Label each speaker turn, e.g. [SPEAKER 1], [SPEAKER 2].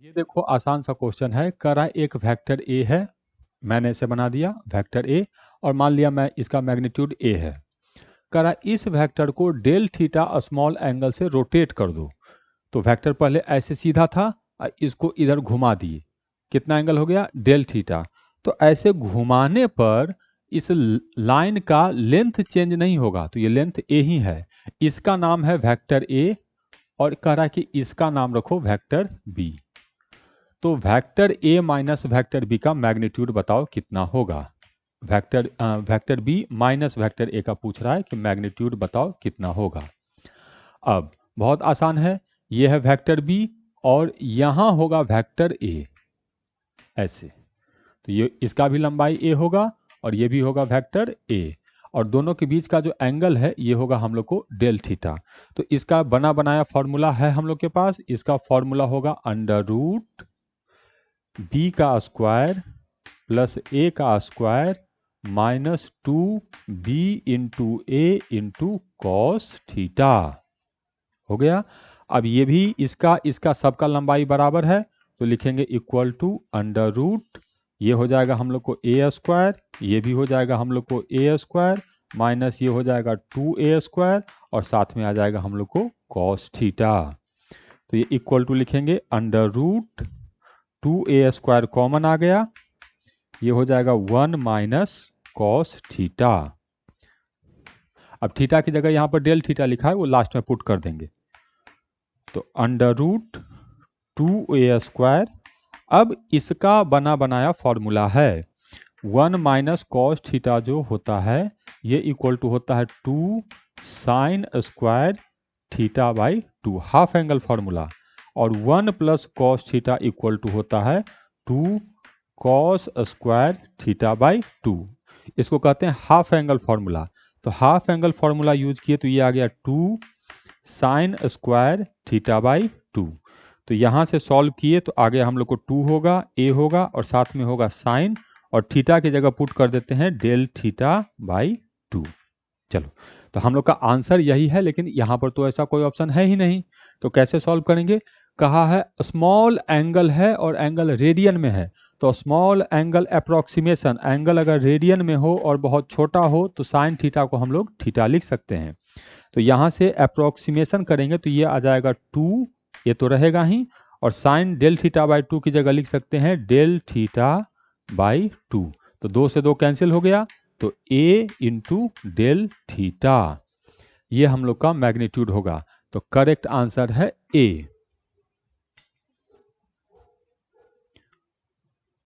[SPEAKER 1] ये देखो आसान सा क्वेश्चन है। करा एक वेक्टर ए है, मैंने इसे बना दिया वेक्टर ए, और मान लिया मैं इसका मैग्नीट्यूड ए है। करा इस वेक्टर को डेल थीटा स्मॉल एंगल से रोटेट कर दो। तो वेक्टर पहले ऐसे सीधा था, इसको इधर घुमा दिए, कितना एंगल हो गया? Del theta. तो ऐसे घुमाने पर इस लाइन का लेंथ चेंज नहीं होगा, तो ये लेंथ ए ही है। इसका नाम है वेक्टर ए, और कह रहा है कि इसका नाम रखो वेक्टर बी। तो vector A minus vector B का मैग्नीट्यूड बताओ कितना होगा। Vector B minus vector A का पूछ रहा है कि मैग्नीट्यूड बताओ कितना होगा। अब बहुत आसान है, ये है वेक्टर बी और यहाँ होगा वेक्टर ए, ऐसे। तो ये इसका भी लंबाई ए होगा और ये भी होगा वेक्टर ए, और दोनों के बीच का जो एंगल है ये होगा हम लोग को डेल थीटा। तो इसका बना बनाया फॉर्मूला है हम लोग के पास। इसका फॉर्मूला होगा अंडर रूट बी का स्क्वायर प्लस ए का स्क्वायर माइनस 2b इंटू ए इंटू कॉस थीटा। हो गया। अब ये भी इसका सबका लंबाई बराबर है, तो लिखेंगे इक्वल टू अंडर रूट, ये हो जाएगा हम लोग को ए स्क्वायर, ये भी हो जाएगा हम लोग को ए स्क्वायर, माइनस ये हो जाएगा 2a स्क्वायर, और साथ में आ जाएगा हम लोग को कॉस थीटा। तो ये इक्वल टू लिखेंगे under root 2a square common आ गया, ये हो जाएगा 1 माइनस कॉस थीटा। अब थीटा की जगह यहाँ पर डेल थीटा लिखा है, वो लास्ट में पुट कर देंगे। तो अंडर रूट 2a स्क्वायर, अब इसका बना बनाया फॉर्मूला है 1 माइनस कॉस थीटा जो होता है ये इक्वल टू होता है 2 sine square theta by 2, half angle formula. और 1 plus cos theta equal to होता है 2 कॉस स्क्वायर थीटा बाई 2। इसको कहते हैं हाफ एंगल फॉर्मूला। तो हाफ एंगल फॉर्मूला यूज किए तो ये आ गया 2 साइन स्क्वायर थीटा बाई 2। तो यहाँ से सॉल्व किए तो आगे हम लोग को 2 होगा, ए होगा, और साथ में होगा साइन, और थीटा की जगह पुट कर देते हैं डेल थीटा बाई 2। चलो, तो हम लोग का आंसर यही है, लेकिन यहाँ पर तो ऐसा कोई ऑप्शन है ही नहीं, तो कैसे सॉल्व करेंगे? कहा है स्मॉल एंगल है और एंगल रेडियन में है, तो स्मॉल एंगल अप्रोक्सीमेशन, एंगल अगर रेडियन में हो और बहुत छोटा हो तो साइन थीटा को हम लोग थीटा लिख सकते हैं। तो यहाँ से अप्रोक्सीमेशन करेंगे तो ये आ जाएगा 2, ये तो रहेगा ही, और साइन डेल थीटा बाई 2 की जगह लिख सकते हैं डेल थीटा बाई 2। तो 2 से 2 कैंसिल हो गया, तो a इंटू डेल थीटा, ये हम लोग का मैग्नीट्यूड होगा। तो करेक्ट आंसर है ए।